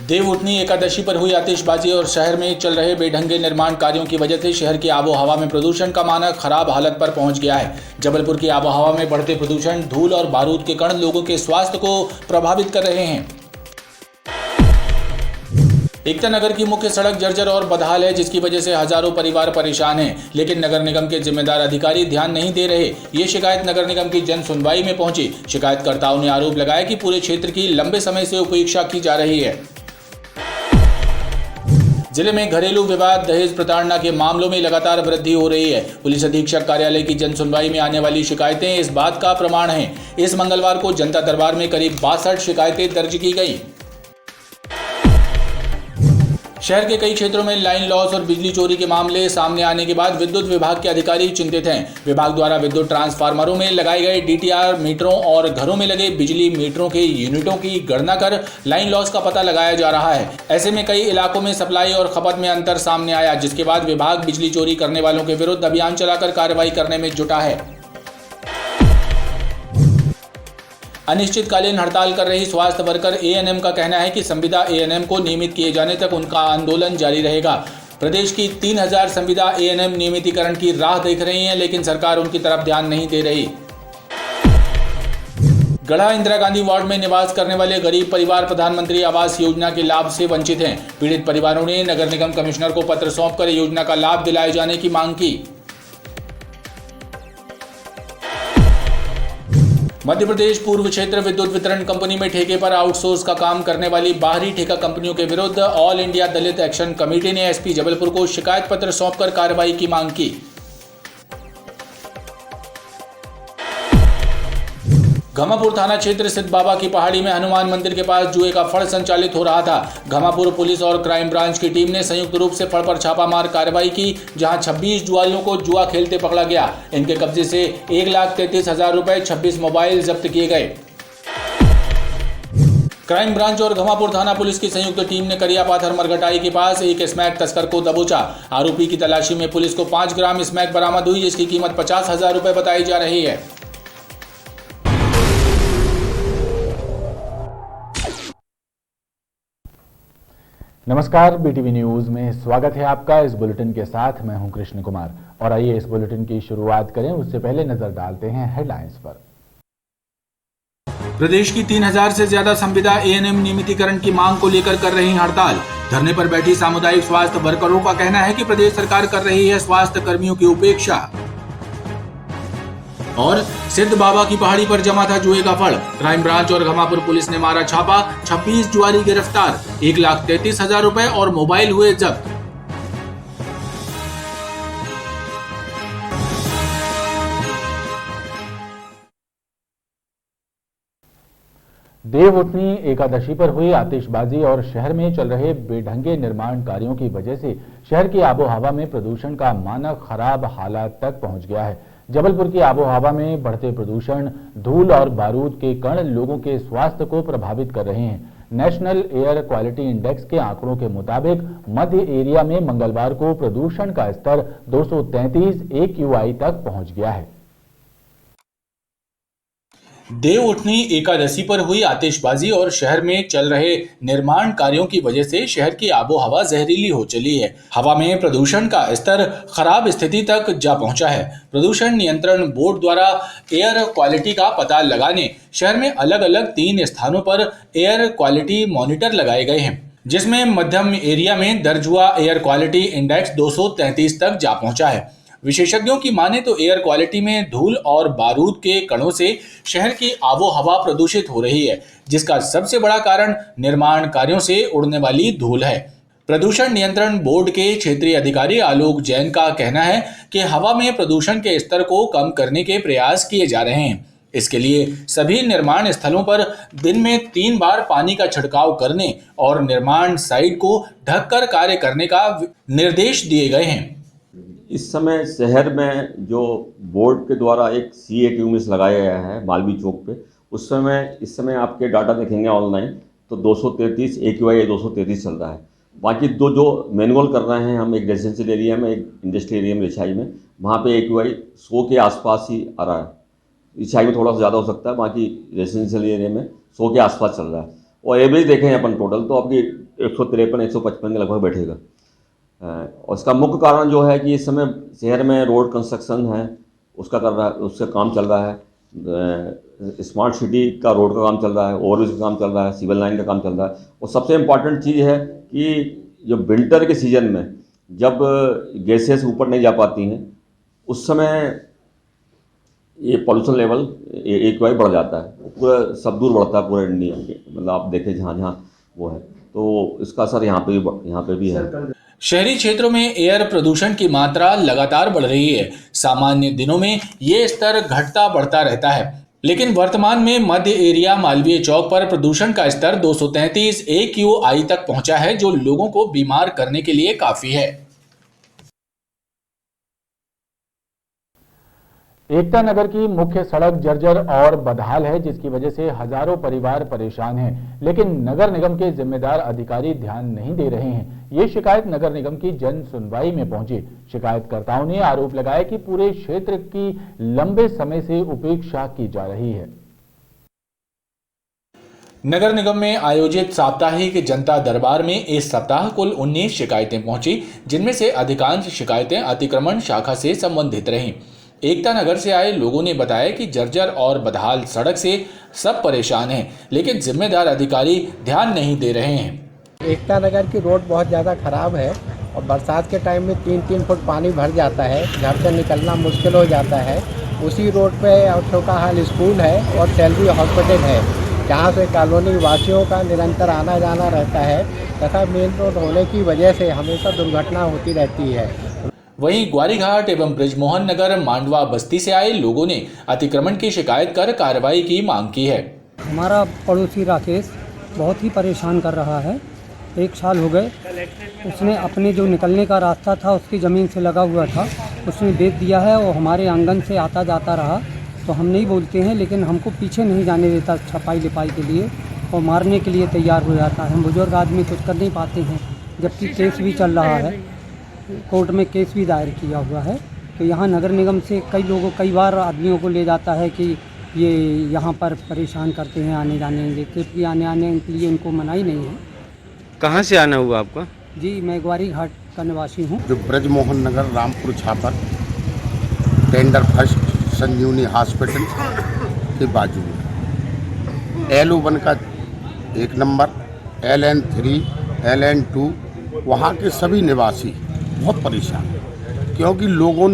देवउठनी एकादशी पर हुई आतिशबाजी और शहर में चल रहे बेढंगे निर्माण कार्यों की वजह से शहर की आबोहवा में प्रदूषण का मानक खराब हालत पर पहुंच गया है। जबलपुर की आबोहवा में बढ़ते प्रदूषण, धूल और बारूद के कण लोगों के स्वास्थ्य को प्रभावित कर रहे हैं। एकता नगर की मुख्य सड़क जर्जर और बदहाल है, जिसकी वजह से हजारों परिवार परेशान हैं। लेकिन नगर निगम के जिम्मेदार अधिकारी ध्यान नहीं दे रहे। ये शिकायत नगर निगम की जन सुनवाई में पहुंची। शिकायतकर्ताओं ने आरोप लगाया कि पूरे क्षेत्र की लंबे समय से उपेक्षा की जा रही है। जिले में घरेलू विवाद, दहेज प्रताड़ना के मामलों में लगातार वृद्धि हो रही है। पुलिस अधीक्षक कार्यालय की जन सुनवाई में आने वाली शिकायतें इस बात का प्रमाण हैं। इस मंगलवार को जनता दरबार में करीब 62 शिकायतें दर्ज की गई। शहर के कई क्षेत्रों में लाइन लॉस और बिजली चोरी के मामले सामने आने के बाद विद्युत विभाग के अधिकारी चिंतित हैं। विभाग द्वारा विद्युत ट्रांसफार्मरों में लगाए गए डीटीआर मीटरों और घरों में लगे बिजली मीटरों के यूनिटों की गणना कर लाइन लॉस का पता लगाया जा रहा है। ऐसे में कई इलाकों में सप्लाई और खपत में अंतर सामने आया, जिसके बाद विभाग बिजली चोरी करने वालों के विरुद्ध अभियान चलाकर कार्रवाई करने में जुटा है। अनिश्चितकालीन हड़ताल कर रही स्वास्थ्य वर्कर एएनएम का कहना है कि संविदा एएनएम को नियमित किए जाने तक उनका आंदोलन जारी रहेगा। प्रदेश की 3000 संविदा एएनएम नियमितीकरण की राह देख रही हैं, लेकिन सरकार उनकी तरफ ध्यान नहीं दे रही। गढ़ा इंदिरा गांधी वार्ड में निवास करने वाले गरीब परिवार प्रधानमंत्री आवास योजना के लाभ से वंचित हैं। पीड़ित परिवारों ने नगर निगम कमिश्नर को पत्र सौंपकर योजना का लाभ दिलाए जाने की मांग की। मध्य प्रदेश पूर्व क्षेत्र विद्युत वितरण कंपनी में ठेके पर आउटसोर्स का काम करने वाली बाहरी ठेका कंपनियों के विरुद्ध ऑल इंडिया दलित एक्शन कमेटी ने एसपी जबलपुर को शिकायत पत्र सौंपकर कार्रवाई की मांग की। घमापुर थाना क्षेत्र स्थित बाबा की पहाड़ी में हनुमान मंदिर के पास जुए का फड़ संचालित हो रहा था। घमापुर पुलिस और क्राइम ब्रांच की टीम ने संयुक्त रूप से फड़ पर छापामार कार्रवाई की, जहां 26 जुआरियों को जुआ खेलते पकड़ा गया। इनके कब्जे से 1,33,000 रुपए, 26 मोबाइल जब्त किए गए। क्राइम ब्रांच और घमापुर थाना पुलिस की संयुक्त टीम ने करियापाथर मरघटाई के पास एक स्मैक तस्कर को दबोचा। आरोपी की तलाशी में पुलिस को 5 ग्राम स्मैक बरामद हुई, जिसकी कीमत 50,000 रुपए बताई जा रही है। नमस्कार, बीटीवी न्यूज में स्वागत है आपका। इस बुलेटिन के साथ मैं हूं कृष्ण कुमार और आइए इस बुलेटिन की शुरुआत करें। उससे पहले नजर डालते हैं हेडलाइंस पर। प्रदेश की 3000 से ज्यादा संविदा एएनएम नियमितीकरण की मांग को लेकर कर रही हड़ताल। धरने पर बैठी सामुदायिक स्वास्थ्य वर्करों का कहना है कि प्रदेश सरकार कर रही है स्वास्थ्य कर्मियों की उपेक्षा। और सिद्ध बाबा की पहाड़ी पर जमा था जुए का फड़। क्राइम ब्रांच और घमापुर पुलिस ने मारा छापा, 26 जुआरी गिरफ्तार, 1,33,000 रुपए और मोबाइल हुए जब्त। देवउठनी एकादशी पर हुई आतिशबाजी और शहर में चल रहे बेढंगे निर्माण कार्यों की वजह से शहर की आबोहवा में प्रदूषण का मानक खराब हालात तक पहुंच गया है। जबलपुर की आबोहवा में बढ़ते प्रदूषण, धूल और बारूद के कण लोगों के स्वास्थ्य को प्रभावित कर रहे हैं। नेशनल एयर क्वालिटी इंडेक्स के आंकड़ों के मुताबिक मध्य एरिया में मंगलवार को प्रदूषण का स्तर 233 AQI तक पहुंच गया है। देवउठनी एकादशी पर हुई आतिशबाजी और शहर में चल रहे निर्माण कार्यों की वजह से शहर की आबोहवा जहरीली हो चली है। हवा में प्रदूषण का स्तर खराब स्थिति तक जा पहुंचा है। प्रदूषण नियंत्रण बोर्ड द्वारा एयर क्वालिटी का पता लगाने शहर में अलग अलग 3 स्थानों पर एयर क्वालिटी मॉनिटर लगाए गए हैं, जिसमें मध्यम एरिया में दर्ज हुआ एयर क्वालिटी इंडेक्स 233 तक जा पहुंचा है। विशेषज्ञों की माने तो एयर क्वालिटी में धूल और बारूद के कणों से शहर की आबोहवा प्रदूषित हो रही है, जिसका सबसे बड़ा कारण निर्माण कार्यों से उड़ने वाली धूल है। प्रदूषण नियंत्रण बोर्ड के क्षेत्रीय अधिकारी आलोक जैन का कहना है कि हवा में प्रदूषण के स्तर को कम करने के प्रयास किए जा रहे हैं। इसके लिए सभी निर्माण स्थलों पर दिन में 3 बार पानी का छिड़काव करने और निर्माण साइट को ढककर कार्य करने का निर्देश दिए गए हैं। इस समय शहर में जो बोर्ड के द्वारा एक CATUMS लगाया गया है मालवी चौक पे, इस समय आपके डाटा देखेंगे ऑनलाइन तो 233 AQI 233 चल रहा है। बाकी जो मैनुअल कर रहे हैं हम, एक रेजिडेंशियल एरिया में, एक इंडस्ट्रियल एरिया में, रिछाई में, वहाँ पे AQI 100 के आसपास ही आ रहा है। रिछाई में थोड़ा सा ज़्यादा हो सकता है, बाकी रेजिडेंशियल एरिया में 100 के आसपास चल रहा है। और एवरेज देखें अपन टोटल तो आपकी 153-155 के लगभग बैठेगा। और इसका मुख्य कारण जो है कि इस समय शहर में रोड कंस्ट्रक्शन है, उसका काम चल रहा है। स्मार्ट सिटी का रोड का काम चल रहा है, ओवरब्रिज का काम चल रहा है, सिविल लाइन का काम चल रहा है। और सबसे इम्पॉर्टेंट चीज़ है कि जो विंटर के सीजन में जब गैसेस ऊपर नहीं जा पाती हैं, उस समय ये पॉल्यूशन लेवल एक बार बढ़ जाता है, पूरा सब दूर बढ़ता है पूरे इंडिया के, मतलब आप देखें जहाँ जहाँ वो है, तो इसका असर यहाँ पे भी है। शहरी क्षेत्रों में एयर प्रदूषण की मात्रा लगातार बढ़ रही है। सामान्य दिनों में ये स्तर घटता बढ़ता रहता है, लेकिन वर्तमान में मध्य एरिया मालवीय चौक पर प्रदूषण का स्तर 233 AQI तक पहुंचा है, जो लोगों को बीमार करने के लिए काफी है। एकता नगर की मुख्य सड़क जर्जर और बदहाल है, जिसकी वजह से हजारों परिवार परेशान हैं, लेकिन नगर निगम के जिम्मेदार अधिकारी ध्यान नहीं दे रहे हैं। ये शिकायत नगर निगम की जन सुनवाई में पहुंची। शिकायतकर्ताओं ने आरोप लगाया कि पूरे क्षेत्र की लंबे समय से उपेक्षा की जा रही है। नगर निगम में आयोजित साप्ताहिक जनता दरबार में इस सप्ताह कुल 19 शिकायतें पहुंची, जिनमें से अधिकांश शिकायतें अतिक्रमण शाखा से संबंधित रहीं। एकता नगर से आए लोगों ने बताया कि जर्जर और बदहाल सड़क से सब परेशान हैं, लेकिन जिम्मेदार अधिकारी ध्यान नहीं दे रहे हैं। एकता नगर की रोड बहुत ज़्यादा खराब है और बरसात के टाइम में 3-3 फुट पानी भर जाता है, घर से निकलना मुश्किल हो जाता है। उसी रोड पे छोटा हाल स्कूल है और सैलरी हॉस्पिटल है, जहाँ से कॉलोनी वासियों का निरंतर आना जाना रहता है तथा मेन रोड होने की वजह से हमेशा दुर्घटना होती रहती है। वहीं ग्वारीघाट एवं बृजमोहन नगर मांडवा बस्ती से आए लोगों ने अतिक्रमण की शिकायत कर कार्रवाई की मांग की है। हमारा पड़ोसी राकेश बहुत ही परेशान कर रहा है। 1 साल हो गए, उसने अपने जो निकलने का रास्ता था उसकी ज़मीन से लगा हुआ था, उसने बेच दिया है और हमारे आंगन से आता जाता रहा। तो हम नहीं बोलते हैं, लेकिन हमको पीछे नहीं जाने देता छपाई लिपाई के लिए और मारने के लिए तैयार हो जाता है। हम बुजुर्ग आदमी कुछ कर नहीं पाते हैं, जबकि केस भी चल रहा है, कोर्ट में केस भी दायर किया हुआ है। तो यहाँ नगर निगम से कई बार आदमियों को ले जाता है कि ये यहाँ पर परेशान करते हैं आने जाने के, जबकि आने के लिए उनको मनाही नहीं है। कहाँ से आना हुआ आपका? जी, मैं ग्वारीघाट का निवासी हूँ। जो ब्रजमोहन नगर रामपुर छापर टेंडर फर्स्ट संजीवनी हॉस्पिटल के बाजू में LO1 का 1 नंबर, LN3, LN2, वहाँ के सभी निवासी बहुत परेशान हैं, क्योंकि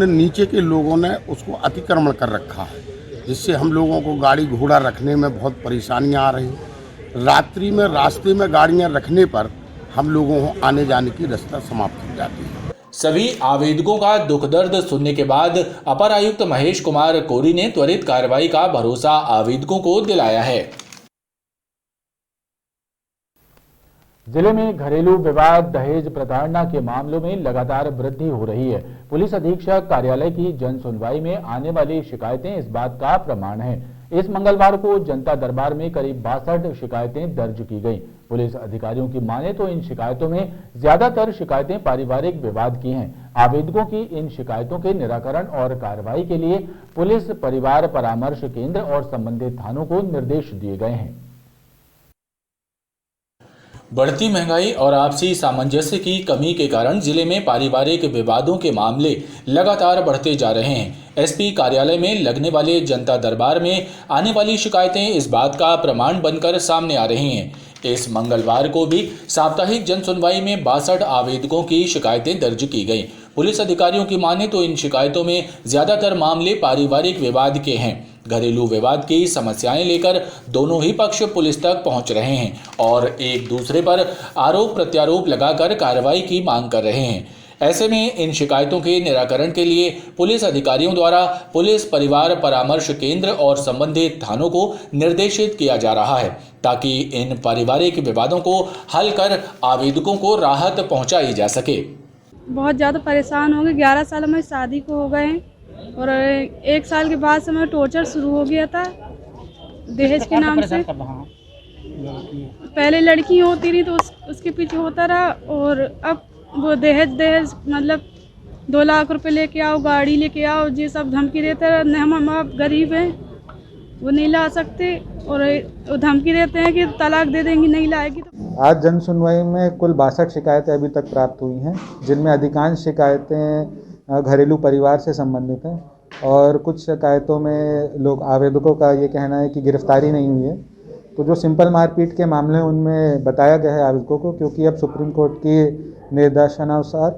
नीचे के लोगों ने उसको अतिक्रमण कर रखा है, जिससे हम लोगों को गाड़ी घोड़ा रखने में बहुत परेशानियां आ रही। रात्रि में रास्ते में गाड़ियां रखने पर हम लोगों को आने जाने की रास्ता समाप्त हो जाती है। सभी आवेदकों का दुख दर्द सुनने के बाद अपर आयुक्त महेश कुमार कोरी ने त्वरित कार्रवाई का भरोसा आवेदकों को दिलाया है। जिले में घरेलू विवाद, दहेज प्रताड़ना के मामलों में लगातार वृद्धि हो रही है। पुलिस अधीक्षक कार्यालय की जन सुनवाई में आने वाली शिकायतें इस बात का प्रमाण है। इस मंगलवार को जनता दरबार में करीब 62 शिकायतें दर्ज की गईं। पुलिस अधिकारियों की माने तो इन शिकायतों में ज्यादातर शिकायतें पारिवारिक विवाद की हैं। आवेदकों की इन शिकायतों के निराकरण और कार्रवाई के लिए पुलिस परिवार परामर्श केंद्र और संबंधित थानों को निर्देश दिए गए हैं। बढ़ती महंगाई और आपसी सामंजस्य की कमी के कारण जिले में पारिवारिक विवादों के मामले लगातार बढ़ते जा रहे हैं। एसपी कार्यालय में लगने वाले जनता दरबार में आने वाली शिकायतें इस बात का प्रमाण बनकर सामने आ रही हैं। इस मंगलवार को भी साप्ताहिक जन सुनवाई में 62 आवेदकों की शिकायतें दर्ज की गईं। पुलिस अधिकारियों की माने तो इन शिकायतों में ज्यादातर मामले पारिवारिक विवाद के हैं। घरेलू विवाद की समस्याएं लेकर दोनों ही पक्ष पुलिस तक पहुंच रहे हैं और एक दूसरे पर आरोप प्रत्यारोप लगाकर कार्रवाई की मांग कर रहे हैं। ऐसे में इन शिकायतों के निराकरण के लिए पुलिस अधिकारियों द्वारा पुलिस परिवार परामर्श केंद्र और संबंधित थानों को निर्देशित किया जा रहा है, ताकि इन पारिवारिक विवादों को हल कर आवेदकों को राहत पहुंचाई जा सके। बहुत ज़्यादा परेशान हो गए। 11 साल हमारी शादी को हो गए और 1 साल के बाद से हमारा टॉर्चर शुरू हो गया था दहेज के नाम से। पहले लड़की होती रही तो उसके पीछे होता रहा और अब वो दहेज मतलब 2 लाख रुपए लेके आओ, गाड़ी लेके आओ, ये सब धमकी देते रहे। हम गरीब हैं, वो नहीं ला सकते और वो धमकी देते हैं कि तलाक दे देंगी नहीं लाएगी तो। आज जन सुनवाई में कुल 62 शिकायतें अभी तक प्राप्त हुई हैं, जिनमें अधिकांश शिकायतें घरेलू परिवार से संबंधित हैं और कुछ शिकायतों में लोग आवेदकों का ये कहना है कि गिरफ्तारी नहीं हुई है। तो जो सिंपल मारपीट के मामले हैं उनमें बताया गया है आवेदकों को, क्योंकि अब सुप्रीम कोर्ट की निर्देशानुसार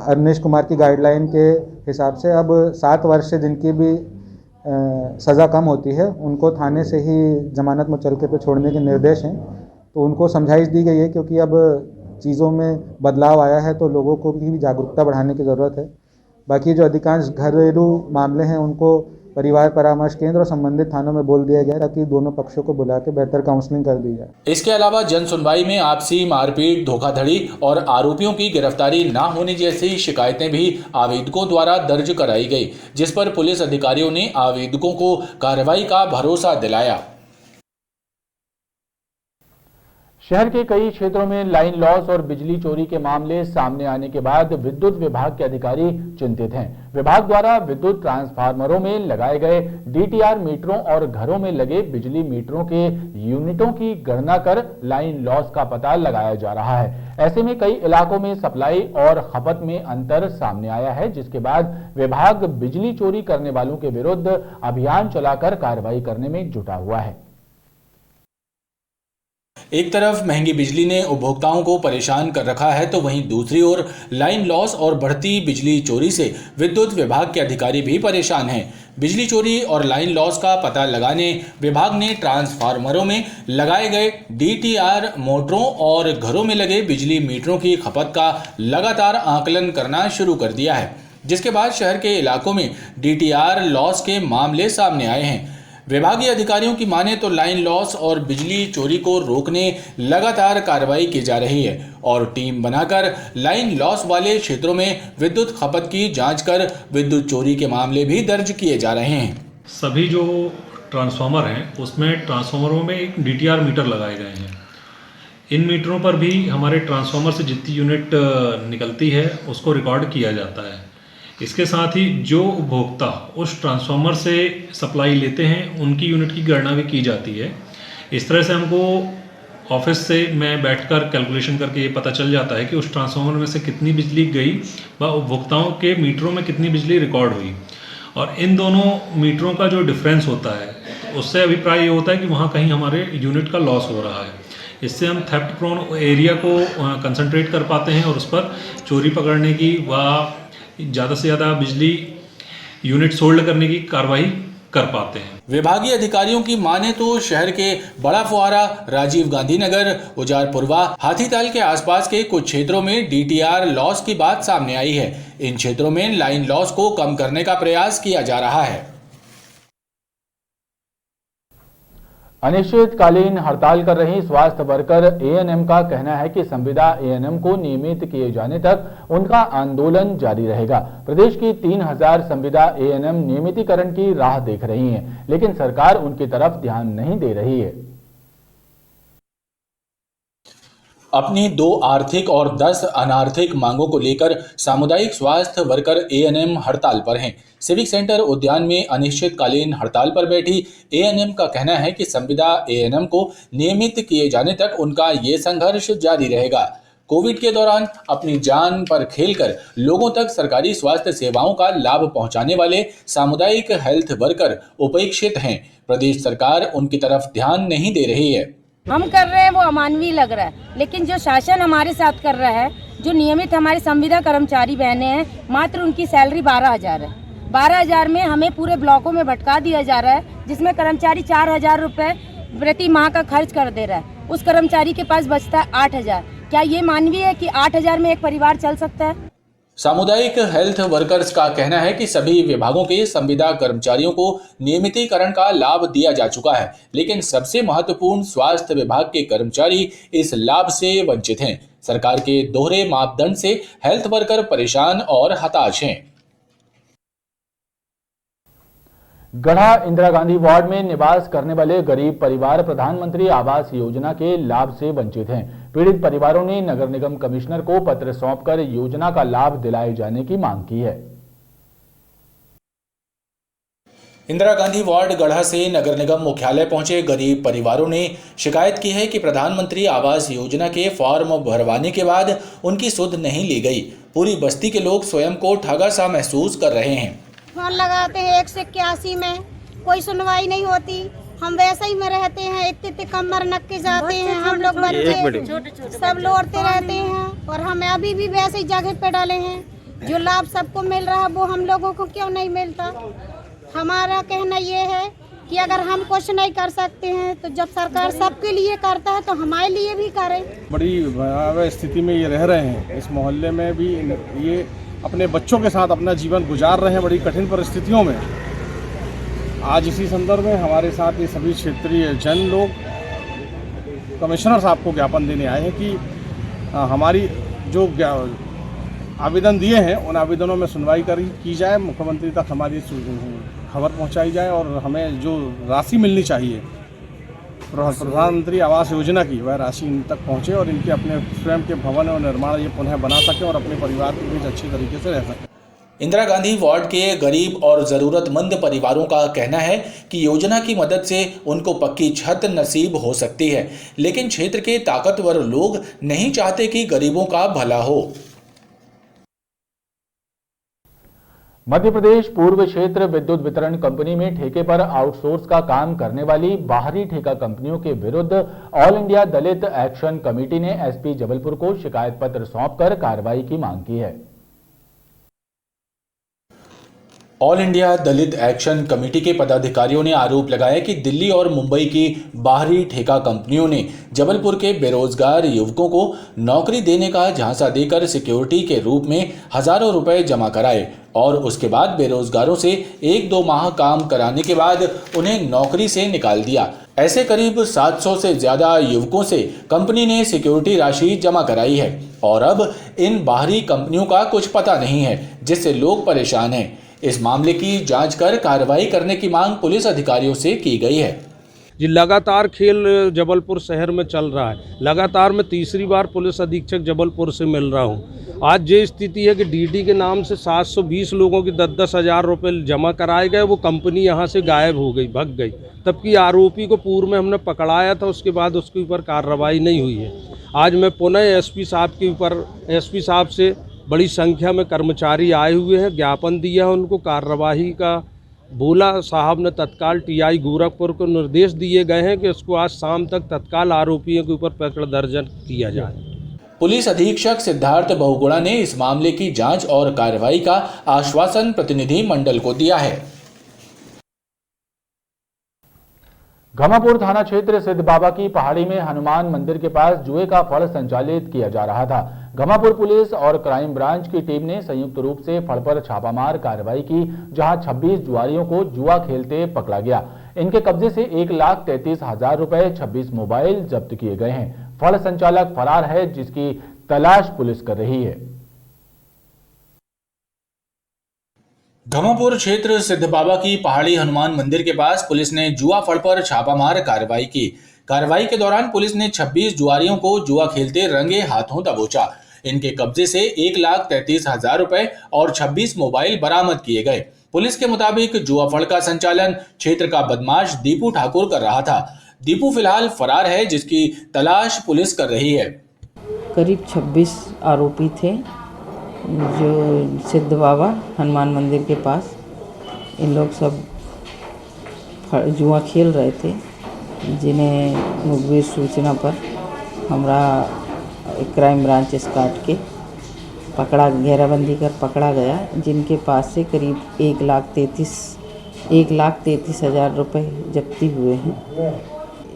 अनिश कुमार की गाइडलाइन के हिसाब से अब 7 वर्ष से जिनकी भी सज़ा कम होती है उनको थाने से ही जमानत मुचलके पे छोड़ने के निर्देश हैं। तो उनको समझाइश दी गई है, क्योंकि अब चीज़ों में बदलाव आया है तो लोगों को भी जागरूकता बढ़ाने की ज़रूरत है। बाकी जो अधिकांश घरेलू मामले हैं उनको परिवार परामर्श केंद्र और संबंधित थानों में बोल दिया गया ताकि दोनों पक्षों को बुला के बेहतर काउंसलिंग कर दी जाए। इसके अलावा जन सुनवाई में आपसी मारपीट, धोखाधड़ी और आरोपियों की गिरफ्तारी ना होने जैसी शिकायतें भी आवेदकों द्वारा दर्ज कराई गई, जिस पर पुलिस अधिकारियों ने आवेदकों को कार्रवाई का भरोसा दिलाया। शहर के कई क्षेत्रों में लाइन लॉस और बिजली चोरी के मामले सामने आने के बाद विद्युत विभाग के अधिकारी चिंतित हैं। विभाग द्वारा विद्युत ट्रांसफार्मरों में लगाए गए डीटीआर मीटरों और घरों में लगे बिजली मीटरों के यूनिटों की गणना कर लाइन लॉस का पता लगाया जा रहा है। ऐसे में कई इलाकों में सप्लाई और खपत में अंतर सामने आया है, जिसके बाद विभाग बिजली चोरी करने वालों के विरुद्ध अभियान चलाकर कार्रवाई करने में जुटा हुआ है। एक तरफ महंगी बिजली ने उपभोक्ताओं को परेशान कर रखा है, तो वहीं दूसरी ओर लाइन लॉस और बढ़ती बिजली चोरी से विद्युत विभाग के अधिकारी भी परेशान हैं। बिजली चोरी और लाइन लॉस का पता लगाने विभाग ने ट्रांसफार्मरों में लगाए गए डीटीआर मोटरों और घरों में लगे बिजली मीटरों की खपत का लगातार आकलन करना शुरू कर दिया है, जिसके बाद शहर के इलाकों में डीटीआर लॉस के मामले सामने आए हैं। विभागीय अधिकारियों की माने तो लाइन लॉस और बिजली चोरी को रोकने लगातार कार्रवाई की जा रही है और टीम बनाकर लाइन लॉस वाले क्षेत्रों में विद्युत खपत की जांच कर विद्युत चोरी के मामले भी दर्ज किए जा रहे हैं। सभी जो ट्रांसफार्मर हैं उसमें ट्रांसफार्मरों में एक डीटीआर मीटर लगाए गए हैं। इन मीटरों पर भी हमारे ट्रांसफार्मर से जितनी यूनिट निकलती है उसको रिकॉर्ड किया जाता है। इसके साथ ही जो उपभोक्ता उस ट्रांसफार्मर से सप्लाई लेते हैं उनकी यूनिट की गणना भी की जाती है। इस तरह से हमको ऑफिस से मैं बैठकर कैलकुलेशन करके ये पता चल जाता है कि उस ट्रांसफार्मर में से कितनी बिजली गई व उपभोक्ताओं के मीटरों में कितनी बिजली रिकॉर्ड हुई। और इन दोनों मीटरों का जो डिफरेंस होता है उससे अभिप्राय ये होता है कि वहाँ कहीं हमारे यूनिट का लॉस हो रहा है। इससे हम थेफ्ट प्रोन एरिया को कंसंट्रेट कर पाते हैं और उस पर चोरी पकड़ने की व ज़्यादा से ज़्यादा बिजली यूनिट सोल्ड करने की कार्रवाई कर पाते हैं। विभागीय अधिकारियों की माने तो शहर के बड़ा फुहारा, राजीव गांधी नगर, उजारपुरवा, हाथीताल के आसपास के कुछ क्षेत्रों में डीटीआर लॉस की बात सामने आई है। इन क्षेत्रों में लाइन लॉस को कम करने का प्रयास किया जा रहा है। अनिश्चितकालीन हड़ताल कर रही स्वास्थ्य वर्कर एएनएम का कहना है कि संविदा एएनएम को नियमित किए जाने तक उनका आंदोलन जारी रहेगा। प्रदेश की 3000 संविदा एएनएम नियमितीकरण की राह देख रही हैं, लेकिन सरकार उनकी तरफ ध्यान नहीं दे रही है। अपनी 2 आर्थिक और 10 अनार्थिक मांगों को लेकर सामुदायिक स्वास्थ्य वर्कर एएनएम हड़ताल पर हैं। सिविक सेंटर उद्यान में अनिश्चितकालीन हड़ताल पर बैठी एएनएम का कहना है कि संविदा एएनएम को नियमित किए जाने तक उनका ये संघर्ष जारी रहेगा। कोविड के दौरान अपनी जान पर खेलकर लोगों तक सरकारी स्वास्थ्य सेवाओं का लाभ पहुंचाने वाले सामुदायिक हेल्थ वर्कर उपेक्षित हैं। प्रदेश सरकार उनकी तरफ ध्यान नहीं दे रही है। हम कर रहे हैं वो अमानवीय लग रहा है, लेकिन जो शासन हमारे साथ कर रहा है, जो नियमित हमारे संविदा कर्मचारी बहने हैं, मात्र उनकी सैलरी 12,000 है। 12,000 में हमें पूरे ब्लॉकों में भटका दिया जा रहा है, जिसमें कर्मचारी 4,000 रुपए प्रति माह का खर्च कर दे रहा है। उस कर्मचारी के पास बचता है 8,000। क्या ये मानवीय है कि 8,000 में एक परिवार चल सकता है? सामुदायिक हेल्थ वर्कर्स का कहना है कि सभी विभागों के संविदा कर्मचारियों को नियमितीकरण का लाभ दिया जा चुका है, लेकिन सबसे महत्वपूर्ण स्वास्थ्य विभाग के कर्मचारी इस लाभ से वंचित हैं। सरकार के दोहरे मापदंड से हेल्थ वर्कर परेशान और हताश हैं। गढ़ा इंदिरा गांधी वार्ड में निवास करने वाले गरीब परिवार प्रधानमंत्री आवास योजना के लाभ से वंचित हैं। पीड़ित परिवारों ने नगर निगम कमिश्नर को पत्र सौंपकर योजना का लाभ दिलाए जाने की मांग की है। इंदिरा गांधी वार्ड गढ़ा से नगर निगम मुख्यालय पहुंचे गरीब परिवारों ने शिकायत की है कि प्रधानमंत्री आवास योजना के फॉर्म भरवाने के बाद उनकी सुध नहीं ली गई। पूरी बस्ती के लोग स्वयं को ठगा सा महसूस कर रहे हैं। फोन लगाते हैं 181 में, कोई सुनवाई नहीं होती। हम वैसे ही में रहते हैं, इतने कमर नक के जाते हैं हम लोग, बच्चे सब लौटते रहते हैं और हमें अभी भी वैसे ही जगह पे डाले हैं। जो लाभ सबको मिल रहा है वो हम लोगों को क्यों नहीं मिलता। हमारा कहना ये है कि अगर हम कुछ नहीं कर सकते हैं तो जब सरकार सबके लिए करता है तो हमारे लिए भी करे। बड़ी भयावह स्थिति में ये रह रहे हैं। इस मोहल्ले में भी ये अपने बच्चों के साथ अपना जीवन गुजार रहे हैं बड़ी कठिन परिस्थितियों में। आज इसी संदर्भ में हमारे साथ ये सभी क्षेत्रीय जन लोग कमिश्नर साहब को ज्ञापन देने आए हैं कि हमारी जो आवेदन दिए हैं उन आवेदनों में सुनवाई की जाए, मुख्यमंत्री तक हमारी खबर पहुंचाई जाए और हमें जो राशि मिलनी चाहिए प्रधानमंत्री आवास योजना की, वह राशि इन तक पहुंचे और इनके अपने स्वयं के भवन और निर्माण ये पुनः बना सकें और अपने परिवार के बीच अच्छी तरीके से रह सकें। इंदिरा गांधी वार्ड के गरीब और जरूरतमंद परिवारों का कहना है कि योजना की मदद से उनको पक्की छत नसीब हो सकती है, लेकिन क्षेत्र के ताकतवर लोग नहीं चाहते कि गरीबों का भला हो। मध्य प्रदेश पूर्व क्षेत्र विद्युत वितरण कंपनी में ठेके पर आउटसोर्स का काम करने वाली बाहरी ठेका कंपनियों के विरुद्ध ऑल इंडिया दलित एक्शन कमेटी ने एसपी जबलपुर को शिकायत पत्र सौंपकर कार्रवाई की मांग की है। ऑल इंडिया दलित एक्शन कमेटी के पदाधिकारियों ने आरोप लगाया कि दिल्ली और मुंबई की बाहरी ठेका कंपनियों ने जबलपुर के बेरोजगार युवकों को नौकरी देने का झांसा देकर सिक्योरिटी के रूप में हजारों रुपए जमा कराए और उसके बाद बेरोजगारों से 1-2 माह काम कराने के बाद उन्हें नौकरी से निकाल दिया। ऐसे करीब 700 से ज्यादा युवकों से कंपनी ने सिक्योरिटी राशि जमा कराई है और अब इन बाहरी कंपनियों का कुछ पता नहीं है, जिससे लोग परेशान हैं। इस मामले की जांच कर कार्रवाई करने की मांग पुलिस अधिकारियों से की गई है। जी लगातार खेल जबलपुर शहर में चल रहा है। लगातार मैं तीसरी बार पुलिस अधीक्षक जबलपुर से मिल रहा हूं। आज ये स्थिति है कि डीडी के नाम से 720 लोगों की 10-10 हज़ार रुपये जमा कराए गए, वो कंपनी यहां से गायब हो गई, भग गई। तबकि आरोपी को पूर्व में हमने पकड़ाया था, उसके बाद उसके ऊपर कार्रवाई नहीं हुई है। आज मैं पुनः एसपी साहब से बड़ी संख्या में कर्मचारी आए हुए हैं, ज्ञापन दिया है उनको, कार्रवाई का बोला साहब ने। तत्काल टीआई गोरखपुर को निर्देश दिए गए हैं कि उसको आज शाम तक तत्काल आरोपियों के ऊपर प्रकरण दर्ज किया जाए। पुलिस अधीक्षक सिद्धार्थ बहुगुणा ने इस मामले की जांच और कार्रवाई का आश्वासन प्रतिनिधि मंडल को दिया है। घमापुर थाना क्षेत्र सिद्ध बाबा की पहाड़ी में हनुमान मंदिर के पास जुए का फड़ संचालित किया जा रहा था। घमापुर पुलिस और क्राइम ब्रांच की टीम ने संयुक्त रूप से फड़ पर छापामार कार्रवाई की, जहां 26 जुआरियों को जुआ खेलते पकड़ा गया। इनके कब्जे से 1,33,000 रुपए, 26 मोबाइल जब्त किए गए हैं। फड़ संचालक फरार है, जिसकी तलाश पुलिस कर रही है। घमापुर क्षेत्र सिद्ध बाबा की पहाड़ी हनुमान मंदिर के पास पुलिस ने जुआ फड़ पर छापामार कार्रवाई की। कार्रवाई के दौरान पुलिस ने 26 जुआरियों को जुआ खेलते रंगे हाथों दबोचा। इनके कब्जे से 1,33,000 रुपए और 26 मोबाइल बरामद किए गए। पुलिस के मुताबिक जुआ फड़ का संचालन क्षेत्र का बदमाश दीपू ठाकुर कर रहा था। दीपू फिलहाल फरार है, जिसकी तलाश पुलिस कर रही है। करीब 26 आरोपी थे जो सिद्ध बाबा हनुमान मंदिर के पास, इन लोग सब जुआ खेल रहे थे, जिन्हें मुखबिर सूचना पर हमारा क्राइम ब्रांच स्काट के घेराबंदी कर पकड़ा गया, जिनके पास से करीब 1,33,000 रुपये जब्ती हुए हैं।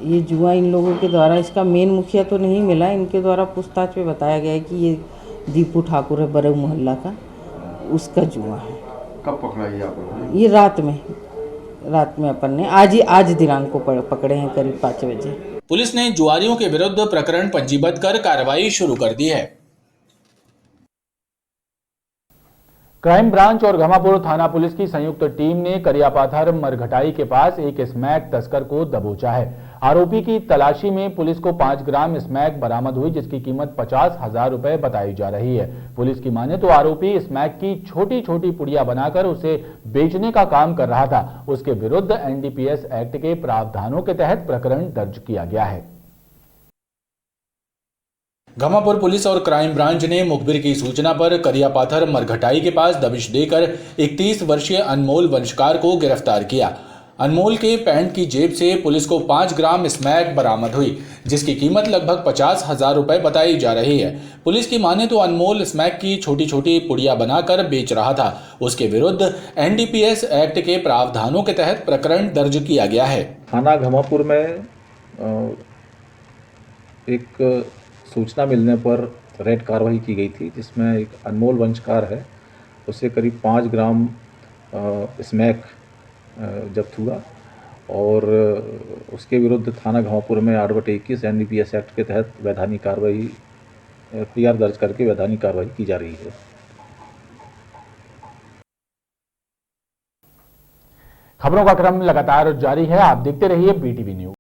ये जुआ इन लोगों के द्वारा, इसका मेन मुखिया तो नहीं मिला, इनके द्वारा पूछताछ में बताया गया है कि ये दीपू ठाकुर है, बरऊ मोहल्ला का, उसका जुआ है। कब पकड़ा ये आपने? ये रात में अपन ने आज दिनांक को पकड़े हैं करीब 5 बजे। पुलिस ने जुआरियों के विरुद्ध प्रकरण पंजीबद्ध कर कार्रवाई शुरू कर दी है। क्राइम ब्रांच और घमापुर थाना पुलिस की संयुक्त टीम ने करियापाथर मरघटाई के पास एक स्मैक तस्कर को दबोचा है। आरोपी की तलाशी में पुलिस को 5 ग्राम स्मैक बरामद हुई, जिसकी कीमत 50,000 रुपए बताई जा रही है। पुलिस की माने तो आरोपी स्मैक की छोटी छोटी पुड़िया बनाकर उसे बेचने का काम कर रहा था। उसके विरुद्ध एनडीपीएस एक्ट के प्रावधानों के तहत प्रकरण दर्ज किया गया है। घमापुर पुलिस और क्राइम ब्रांच ने मुखबिर की सूचना पर करियापाथर मरघटाई के पास दबिश देकर 31 वर्षीय अनमोल वंशकार को गिरफ्तार किया। अनमोल के पैंट की जेब से पुलिस को 5 ग्राम स्मैक बरामद हुई, जिसकी कीमत लगभग 50,000 रुपए बताई जा रही है। पुलिस की माने तो अनमोल स्मैक की छोटी छोटी पुड़िया बनाकर बेच रहा था। उसके विरुद्ध एनडीपीएस एक्ट के प्रावधानों के तहत प्रकरण दर्ज किया गया है। थाना घमापुर में एक सूचना मिलने पर रेड कार्रवाई की गई थी, जिसमें एक अनमोल वंशकार है, उससे करीब 5 ग्राम स्मैक जब्त हुआ और उसके विरुद्ध थाना घमापुर में 8/21 एनडीपीएस एक्ट के तहत वैधानिक कार्रवाई एफआईआर दर्ज करके वैधानिक कार्रवाई की जा रही है। खबरों का क्रम लगातार जारी है। आप देखते रहिए BTV न्यूज।